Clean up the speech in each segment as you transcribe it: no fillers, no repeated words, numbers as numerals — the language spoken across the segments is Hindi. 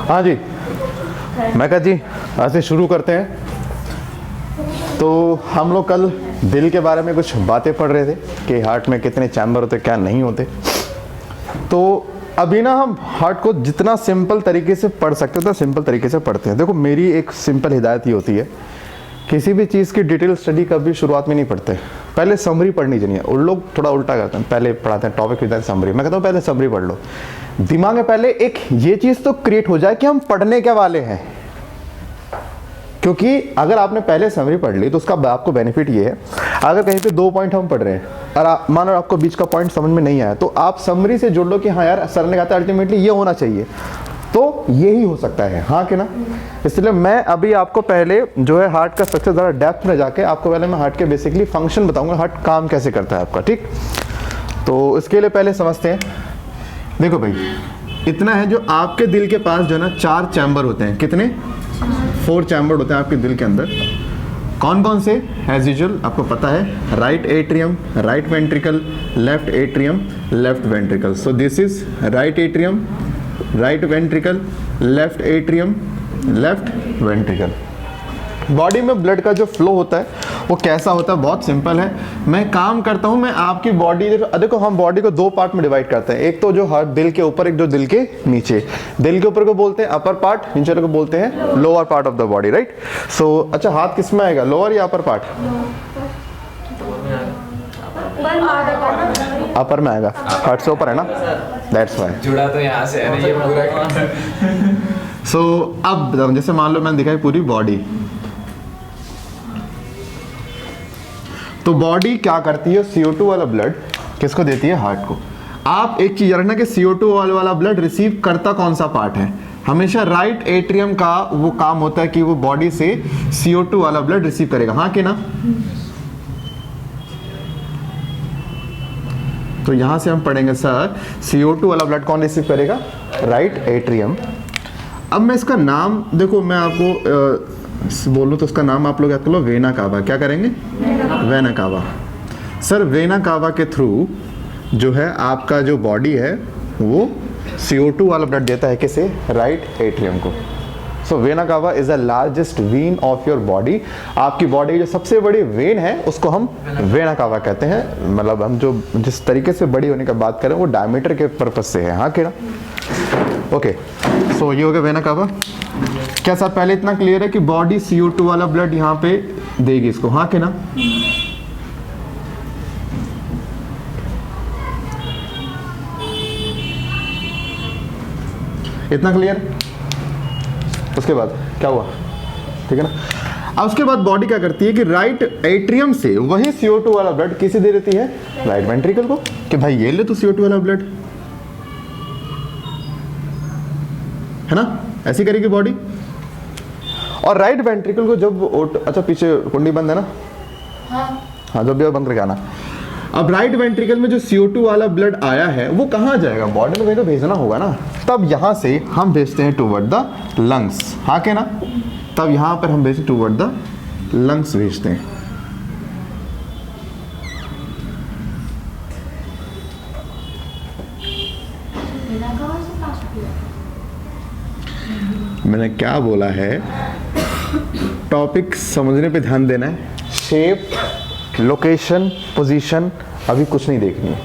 हाँ जी, मैं कहा जी आज से शुरू करते हैं। तो हम लोग कल दिल के बारे में कुछ बातें पढ़ रहे थे कि हार्ट में कितने चैम्बर होते क्या नहीं होते। तो अभी ना हम हार्ट को जितना सिंपल तरीके से पढ़ सकते हैं उतना सिंपल तरीके से पढ़ते हैं। देखो मेरी एक सिंपल हिदायत ये होती है, किसी भी चीज़ की डिटेल स्टडी कभी शुरुआत में नहीं पढ़ते, पहले समरी पढ़नी चाहिए। उन लोग थोड़ा उल्टा करते हैं, पहले पढ़ाते हैं टॉपिक विद समरी। मैं कहता हूँ पहले समरी पढ़ लो, दिमाग में पहले एक ये चीज़ तो क्रिएट हो जाए कि हम पढ़ने क्या वाले हैं। क्योंकि अगर आपने पहले समरी पढ़ ली तो उसका आपको बेनिफिट ये है, अगर कहीं पे 2 पॉइंट हम पढ़ रहे हैं और मानो आपको बीच का पॉइंट समझ में नहीं आया तो आप समरी से जोड़ लो कि हाँ यार सर ने कहा था अल्टीमेटली ये होना चाहिए, तो यही हो सकता है, हाँ कि ना। इसलिए मैं अभी आपको पहले जो है हार्ट का स्ट्रक्चर ज़रा डेप्थ में जाके आपको पहले मैं हार्ट के बेसिकली फंक्शन बताऊंगा, हार्ट काम कैसे करता है आपका, ठीक। तो इसके लिए पहले समझते हैं। देखो भाई इतना है, जो आपके दिल के पास जो है ना 4 चैम्बर होते हैं। कितने? 4 चैम्बर होते हैं आपके दिल के अंदर। कौन कौन से? एज यूजुअल आपको पता है, right atrium, right ventricle, left atrium, left ventricle. So this is right atrium, right ventricle, left atrium, left ventricle. Body में ब्लड का जो फ्लो होता है वो कैसा होता है? बहुत सिंपल है। मैं काम करता हूं, मैं आपकी बॉडी, देखो हम बॉडी को 2 पार्ट में डिवाइड करते हैं, एक तो जो हार्ट दिल के ऊपर, एक जो दिल के नीचे। दिल के ऊपर को बोलते हैं अपर पार्ट, नीचे को बोलते हैं lower part of the body, right. So अच्छा हाथ किस में आएगा, लोअर या अपर पार्ट? अपर में आएगा, हार्ट से ऊपर है ना, दैट्स व्हाई जुड़ा तो यहाँ से है ना ये पूरा। सो अब जैसे मान लो मैंने दिखाई पूरी बॉडी, तो बॉडी क्या करती है, CO2 वाला ब्लड किसको देती है? हार्ट को। आप एक चीज रखना कि CO2 वाला ब्लड रिसीव करता कौन सा पार्ट है? हमेशा राइट एट्रियम का वो काम होता है कि वो बॉडी से CO2 वाला ब्लड रिसीव करेगा, हाँ कि ना। तो यहां से हम पढ़ेंगे सर CO2 वाला ब्लड कौन रिसीव करेगा? Right atrium. अब मैं इसका नाम देखो, मैं आपको बोलूं तो उसका नाम आप लोग याद कर लो, वेना कावा। क्या करेंगे? Vena cava. Sir vena cava के थ्रू जो है आपका जो बॉडी है वो CO2 वाला ब्लड देता है किसे? राइट एट्रियम को। So vena cava is the largest vein of your body. आपकी बॉडी जो सबसे बड़ी वेन है उसको हम वेना कावा कहते हैं। मतलब हम जो जिस तरीके से बड़ी होने की बात करें वो डायमीटर के पर्पज से है, हाँ कि ना। ओके, सो ये हो गया वेना कावा। क्या सर पहले इतना क्लियर है कि बॉडी CO2 वाला ब्लड यहाँ पे देगी इसको, हाँ कि ना। इतना क्लियर? उसके बाद क्या हुआ, ठीक है ना। अब उसके बाद बॉडी क्या करती है कि राइट एट्रियम से वही CO2 वाला ब्लड किसे दे देती है? राइट वेंट्रिकल को, कि भाई ये ले तो CO2 वाला ब्लड, है ना। ऐसी करेगी बॉडी। और राइट वेंट्रिकल को जब अच्छा पीछे कुंडी बंद है ना, हाँ जब भी बंद करके आना। अब राइट वेंट्रिकल में जो CO2 वाला ब्लड आया है वो कहाँ जाएगा? बॉडी में कहीं तो भेजना होगा ना। तब यहाँ से हम भेजते हैं टूवर्ड द लंग्स, हाँ के ना। तब यहाँ पर हम भेजते टूवर्ड द लंग्स भेजते हैं। मैंने क्या बोला है, टॉपिक समझने पे ध्यान देना है। शेप, लोकेशन, पोजीशन अभी कुछ नहीं देखनी है।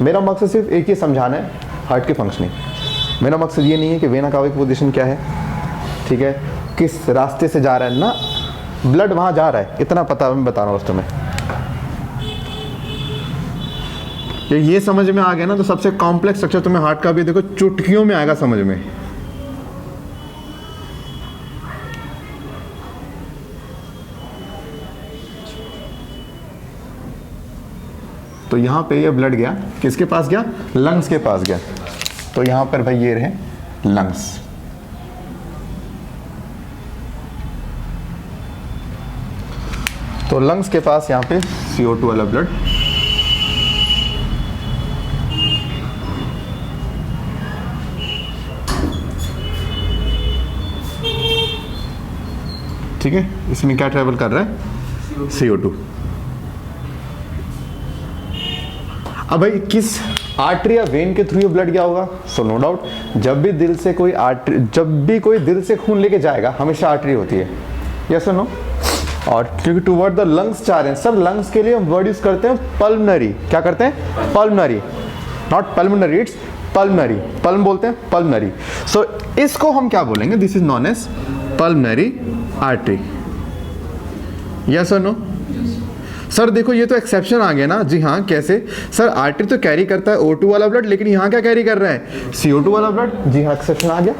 मेरा मकसद सिर्फ एक ही समझाना है, हार्ट की फंक्शनिंग। मेरा मकसद ये नहीं है कि वेना कावा की पोजीशन क्या है, ठीक है, किस रास्ते से जा रहा है ना, ब्लड वहां जा रहा है इतना पता मैं बता रहा हूँ तुम्हें। ये समझ में आ गया ना, तो सबसे कॉम्प्लेक्स स्ट्रक्चर तुम्हें हार्ट का भी देखो चुटकियों में आएगा समझ में। तो यहाँ पे ये ब्लड गया, किसके पास गया? लंग्स के पास गया। तो यहाँ पर भाई ये रहे लंग्स। तो लंग्स के पास यहाँ पे CO2 वाला ब्लड, ठीक है। इसमें क्या ट्रेवल कर रहा है? CO2। अब भाई किस आर्टरी या वेन के थ्रू ये ब्लड क्या होगा? सो नो डाउट, जब भी कोई दिल से खून लेके जाएगा हमेशा आर्टरी होती है, यस और नो? और क्योंकि टुवर्ड द लंग्स जा रहे हैं सर, लंग्स के लिए हम वर्ड यूज करते हैं पल्मनरी। क्या करते हैं? Pulmonary, not pulmonary, it's pulmonary. Pulm बोलते हैं पल्मनरी। सो इसको हम क्या बोलेंगे? This is non as pulmonary artery, yes और नो? सर देखो ये तो एक्सेप्शन आ गया ना। जी हाँ, कैसे सर? आर्टरी तो कैरी करता है O2 वाला ब्लड, लेकिन यहाँ क्या कैरी कर रहा है? CO2 वाला ब्लड। जी हाँ, एक्सेप्शन आ गया।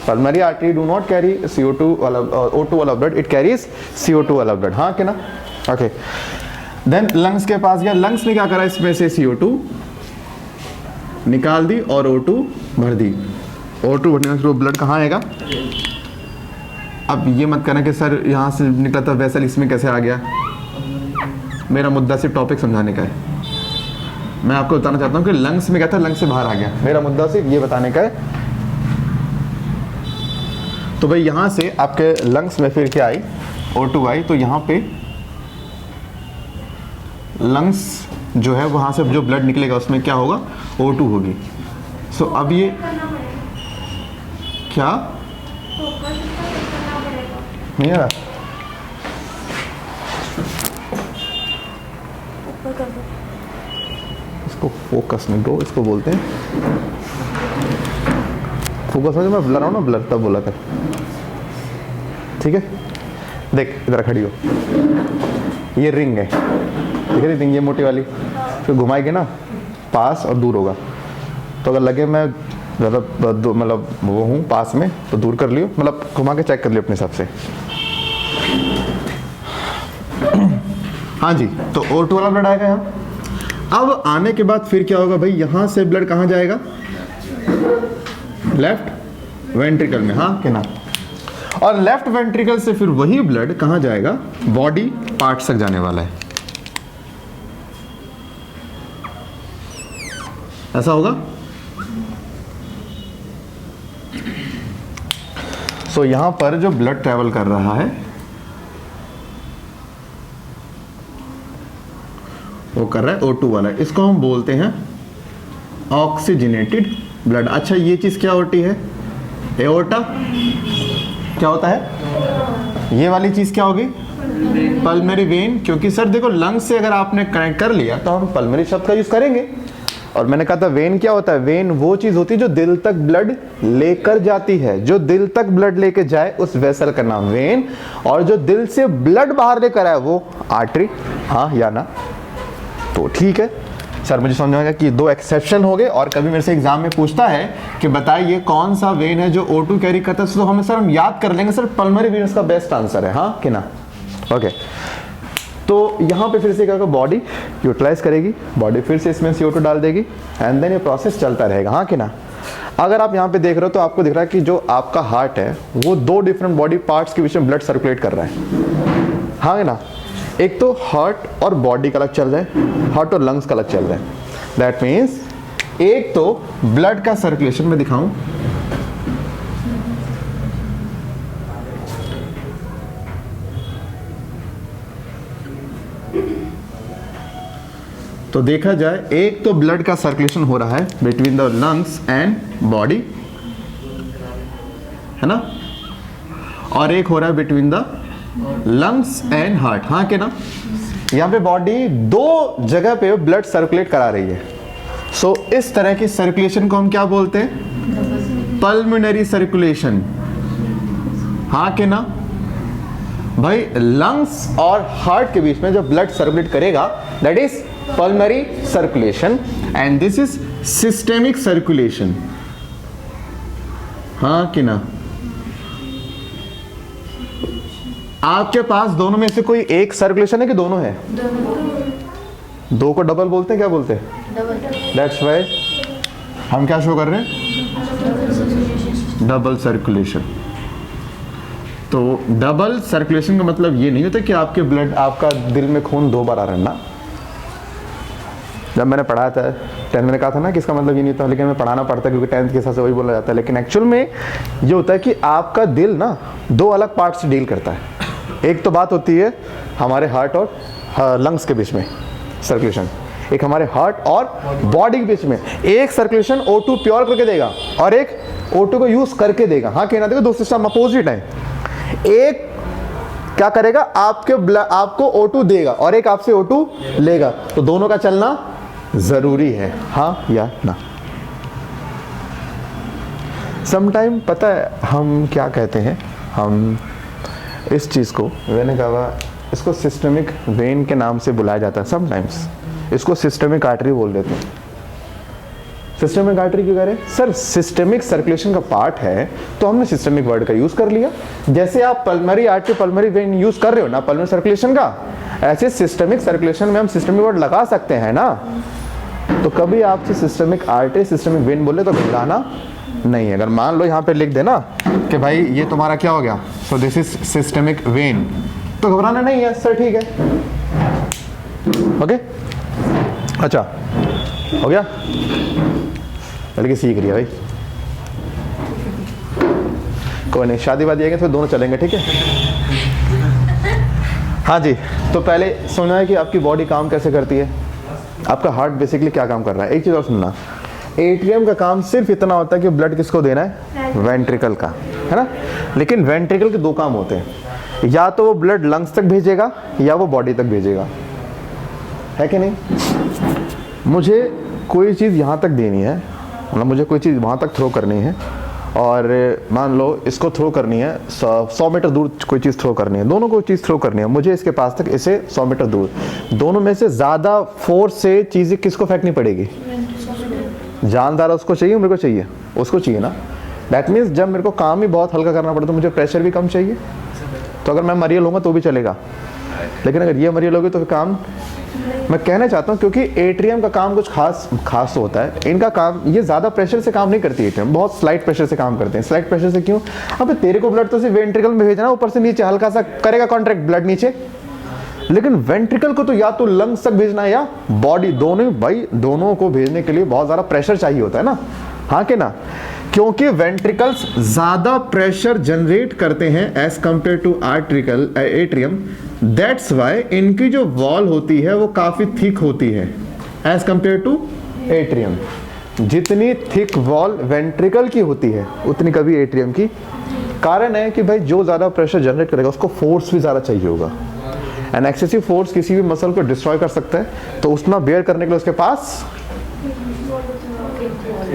Pulmonary artery do not carry CO2 वाला O2 वाला ब्लड, इट कैरीज CO2 वाला ब्लड। हाँ कि ना? ओके, देन लंग्स के पास गया, लंग्स ने क्या करा? इसमें से CO2 निकाल दी और O2 भर दी। O2 भरने के ब्लड कहाँ आएगा? अब ये मत करना कि सर यहाँ से निकला था वैसल इसमें कैसे आ गया। मेरा मुद्दा सिर्फ टॉपिक समझाने का है। मैं आपको बताना चाहता हूँ कि लंग्स में क्या था, लंग्स से बाहर आ गया। मेरा मुद्दा सिर्फ ये बताने का है। तो भाई यहाँ से आपके लंग्स में फिर क्या आई? O2 आई, तो यहाँ पे लंग्स जो है वहाँ से जो ब्लड निकलेगा उसमें क्या होगा? O2 होगी। सो अब ये क्या नहीं आ रहा? इसको फोकस में दो, इसको बोलते हैं फोकस में। जो मैं ब्लर हूँ ना, ब्लर तब बोला कर, ठीक है? देख इधर खड़ी हो, ये रिंग है, ठीक है? रिंग ये मोटी वाली, फिर घुमाएंगे ना पास और दूर होगा। तो अगर लगे मैं ज़्यादा मतलब वो हूँ पास में तो दूर कर लियो, मतलब घुमा के चेक कर लियो अपने हिसाब से। हाँ जी, तो O2 वाला ब्लड आएगा यहाँ। अब आने के बाद फिर क्या होगा भाई? यहाँ से ब्लड कहाँ जाएगा? लेफ्ट वेंट्रिकल में। हाँ कि ना? और लेफ्ट वेंट्रिकल से फिर वही ब्लड कहाँ जाएगा? बॉडी पार्ट्स तक जाने वाला है। ऐसा होगा? सो यहां पर जो ब्लड ट्रेवल कर रहा है वो कर रहा है O2 वाला, इसको हम बोलते हैं ऑक्सीजनेटेड ब्लड। अच्छा, ये चीज क्या होती है? एओर्टा। क्या होता है? ये वाली चीज क्या होगी? Pulmonary when. क्योंकि सर देखो, लंग्स से अगर आपने कनेक्ट कर लिया तो हम पल्मनरी शब्द का यूज करेंगे। और मैंने कहा था वेन क्या होता है? वेन वो चीज होती है जो दिल तक ब्लड लेकर जाती है। जो दिल तक ब्लड लेके जाए उस वेसल का नाम वेन, और जो दिल से ब्लड बाहर लेकर आए वो आर्टरी। हाँ या ना? तो ठीक है सर, मुझे समझ में आएगा कि दो एक्सेप्शन हो गए। और कभी मेरे से एग्जाम में पूछता है कि बताइए कौन सा वेन है जो O2 कैरी करता है, तो हमें सर हम याद कर लेंगे सर, पल्मनरी वेन इसका बेस्ट आंसर है। हाँ कि ना? ओके, तो यहाँ पे फिर से क्या होगा? बॉडी यूटिलाइज करेगी, बॉडी फिर से इसमें CO2 डाल देगी, एंड देन ये प्रोसेस चलता रहेगा। हाँ कि ना? अगर आप यहाँ पे देख रहे हो तो आपको दिख रहा है कि जो आपका हार्ट है वो दो डिफरेंट बॉडी पार्ट्स के बीच में ब्लड सर्कुलेट कर रहा है। हाँ कि ना? एक तो हार्ट और बॉडी का अलग चल रहा है, हार्ट और लंग्स का अलग चल रहा है। दैट मीन्स एक तो ब्लड का सर्कुलेशन में दिखाऊं, तो देखा जाए एक तो ब्लड का सर्कुलेशन हो रहा है between the lungs and body, है ना? और एक हो रहा है between the lungs and heart. हाँ कि ना? यहाँ पे बॉडी दो जगह पे ब्लड सर्कुलेट करा रही है। सो इस तरह की सर्कुलेशन को हम क्या बोलते हैं? Pulmonary circulation. हाँ कि ना? भाई लंग्स और हार्ट के बीच में जो ब्लड सर्कुलेट करेगा that is pulmonary circulation, and this is systemic circulation। हाँ कि ना? आपके पास दोनों में से कोई एक सर्कुलेशन है कि दोनों है? दो को डबल बोलते हैं, क्या बोलते हैं? दैट्स वाई हम क्या शो कर रहे हैं? Double circulation. तो डबल सर्कुलेशन का मतलब ये नहीं होता कि आपके ब्लड, आपका दिल में खून दो बार आ रहा है ना। जब मैंने पढ़ाया था 10th में कहा था ना कि इसका मतलब ये नहीं था, लेकिन मैं पढ़ाना पड़ता है क्योंकि 10th के हिसाब से वही बोला जाता है। लेकिन एक्चुअल में ये होता है कि आपका दिल ना दो अलग पार्ट से डील करता है। एक तो बात होती है हमारे हार्ट और लंग्स के बीच में सर्कुलेशन, एक हमारे हार्ट और बॉडी के बीच में। एक सर्कुलेशन O2 प्योर करके देगा और एक O2 को यूज करके देगा। हाँ कहना, देखो दो सिस्टम अपोजिट है। एक क्या करेगा, आपको O2 देगा और एक आपसे O2 लेगा, तो दोनों का चलना जरूरी है, हाँ या ना। समटाइम पता है हम क्या कहते हैं, हम इस चीज़ को, मैंने कहा इसको सिस्टमिक वेन के नाम से बुलाया जाता है। समटाइम्स इसको सिस्टमिक आर्टरी बोल देते हैं। सिस्टमिक आर्टरी क्यों करें सर, सिस्टमिक सर्कुलेशन का पार्ट है तो हमने सिस्टमिक वर्ड का यूज कर लिया। जैसे आप pulmonary artery, pulmonary when use कर रहे हो ना पल्मरी सर्कुलेशन का, ऐसे सिस्टमिक सर्कुलेशन में हम सिस्टमिक वर्ड लगा सकते हैं ना। तो कभी आपसे सिस्टमिक आर्टरी, सिस्टमिक वेन बोले तो घबराना नहीं है। अगर मान लो यहाँ पे लिख देना कि भाई ये तुम्हारा क्या हो गया, so this is systemic when, तो घबराना नहीं है सर, ठीक है, ओके। अच्छा हो गया, लड़की सीख रही है भाई, कोई नहीं, शादी वादी आएगी तो दोनों चलेंगे, ठीक है। हाँ जी, तो पहले सुना है कि आपकी बॉडी काम कैसे करती है, आपका हार्ट बेसिकली क्या काम कर रहा है। एक चीज़ और सुनना, एट्रियम का काम सिर्फ इतना होता है कि ब्लड किसको देना है, वेंट्रिकल का, है ना। लेकिन वेंट्रिकल के दो काम होते हैं, या तो वो ब्लड लंग्स तक भेजेगा या वो बॉडी तक भेजेगा, है कि नहीं। मुझे कोई चीज़ यहाँ तक देनी है, मतलब मुझे कोई चीज़ वहाँ तक थ्रो करनी है, और मान लो इसको थ्रो करनी है 100 मीटर दूर, कोई चीज़ थ्रो करनी है, दोनों को चीज़ थ्रो करनी है, मुझे इसके पास तक, इसे 100 मीटर दूर, दोनों में से ज़्यादा फोर्स से चीज़ें किसको फेंकनी पड़ेगी, जानदार उसको चाहिए, मेरे को चाहिए, उसको चाहिए ना। दैट मीन्स जब मेरे को काम ही बहुत हल्का करना पड़ता है तो मुझे प्रेशर भी कम चाहिए। तो अगर मैं मरियल लूँगा तो भी चलेगा, लेकिन अगर ये मरियल होगी तो फिर काम, मैं कहना चाहता हूँ क्योंकि एट्रियम का काम कुछ खास होता है। इनका काम, ये ज़्यादा प्रेशर से काम नहीं करती एट्रियम, बहुत स्लाइट प्रेशर से काम करते हैं। स्लाइट प्रेशर से क्यों, अब तेरे को ब्लड तो सिर्फ वेंट्रिकल में भेजना, ऊपर से नीचे हल्का सा करेगा कॉन्ट्रैक्ट ब्लड नीचे, लेकिन वेंट्रिकल को तो या तो लंग्स तक भेजना है या बॉडी, दोनों भाई, दोनों को भेजने के लिए बहुत ज़्यादा प्रेशर चाहिए होता है ना, हाँ कि ना। क्योंकि वेंट्रिकल्स ज़्यादा प्रेशर जनरेट करते हैं एज कंपेयर टू आर्ट्रिकल एट्रियम, दैट्स वाई इनकी जो वॉल होती है वो काफ़ी थिक होती है एज कंपेयर टू एट्रियम। जितनी थिक वॉल वेंट्रिकल की होती है उतनी कभी एट्रियम की। कारण है कि भाई जो ज़्यादा प्रेशर जनरेट करेगा उसको फोर्स भी ज़्यादा चाहिए होगा, एंड एक्सेसिव फोर्स किसी भी मसल को डिस्ट्रॉय कर सकता है, तो उतना बेयर करने के लिए उसके पास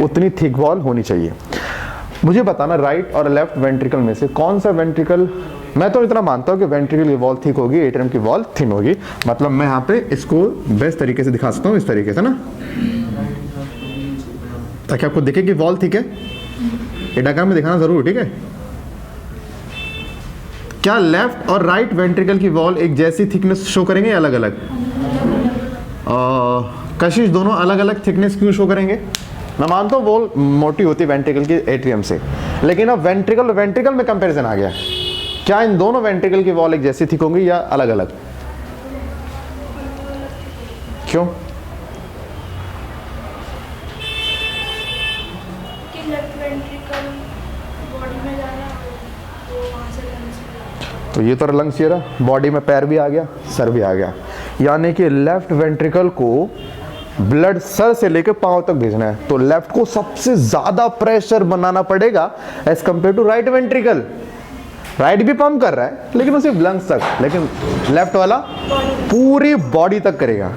उतनी थिक वॉल होनी चाहिए। मुझे बताना राइट और लेफ्ट वेंट्रिकल में से कौन सा वेंट्रिकल, मैं तो इतना मानता हूँ कि वेंट्रिकल की वॉल थिक होगी, एट्रियम की वॉल थिन होगी। मतलब मैं यहाँ पे इसको बेस्ट तरीके से दिखा सकता हूँ, इस तरीके से ना, ताकि आपको दिखे कि वॉल थिक है। ये डायग्राम में दिखाना जरूर, ठीक है। क्या लेफ्ट और राइट वेंट्रिकल की वॉल एक जैसी थिकनेस शो करेंगे या अलग अलग? कशिश दोनों अलग अलग थिकनेस क्यों शो करेंगे? मैं मानता हूँ वॉल मोटी होती है वेंट्रिकल की एट्रियम से, लेकिन अब वेंट्रिकल में कंपैरिजन आ गया। क्या इन दोनों वेंट्रिकल की वॉल एक जैसी थिक होंगी या अलग अलग? क्यों? तो ये तो लंग्स, ये रहा, बॉडी में पैर भी आ गया, सर भी आ गया, यानी कि लेफ्ट वेंट्रिकल को ब्लड सर से लेकर पांव तक भेजना है, तो लेफ्ट को सबसे ज्यादा प्रेशर बनाना पड़ेगा as compare to right ventricle. Right भी पंप कर रहा है लेकिन वो सिर्फ लंग्स तक, लेकिन लेफ्ट वाला पूरी बॉडी तक करेगा।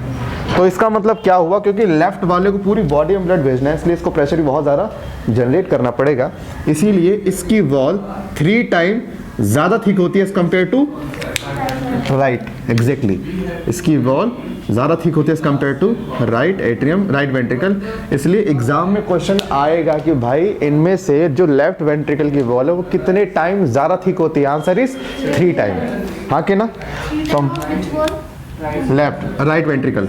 तो इसका मतलब क्या हुआ, क्योंकि लेफ्ट वाले को पूरी बॉडी में ब्लड भेजना है, इसलिए इसको प्रेशर भी बहुत ज़्यादा जनरेट करना पड़ेगा। इसीलिए इसकी वॉल 3 टाइम ज़्यादा थिक होती है as compare to right. Exactly, इसकी वॉल ज़्यादा थिक होती है as compare to right atrium, right ventricle. इसलिए एग्जाम में क्वेश्चन आएगा कि भाई इनमें से जो लेफ्ट वेंट्रिकल की वॉल है वो कितने टाइम ज़्यादा थिक होती है? आंसर इज 3 टाइम, हाँ कि ना। तो लेफ्ट, राइट वेंट्रिकल,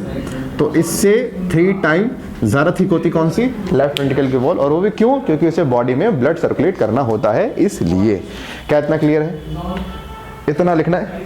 तो इससे 3 टाइम ज़्यादा थिक होती कौन सी? लेफ्ट वेंट्रिकल की वॉल। और वो भी क्यों? क्योंकि उसे बॉडी में ब्लड सर्कुलेट करना होता है, इसलिए। क्या इतना क्लियर है? इतना लिखना है।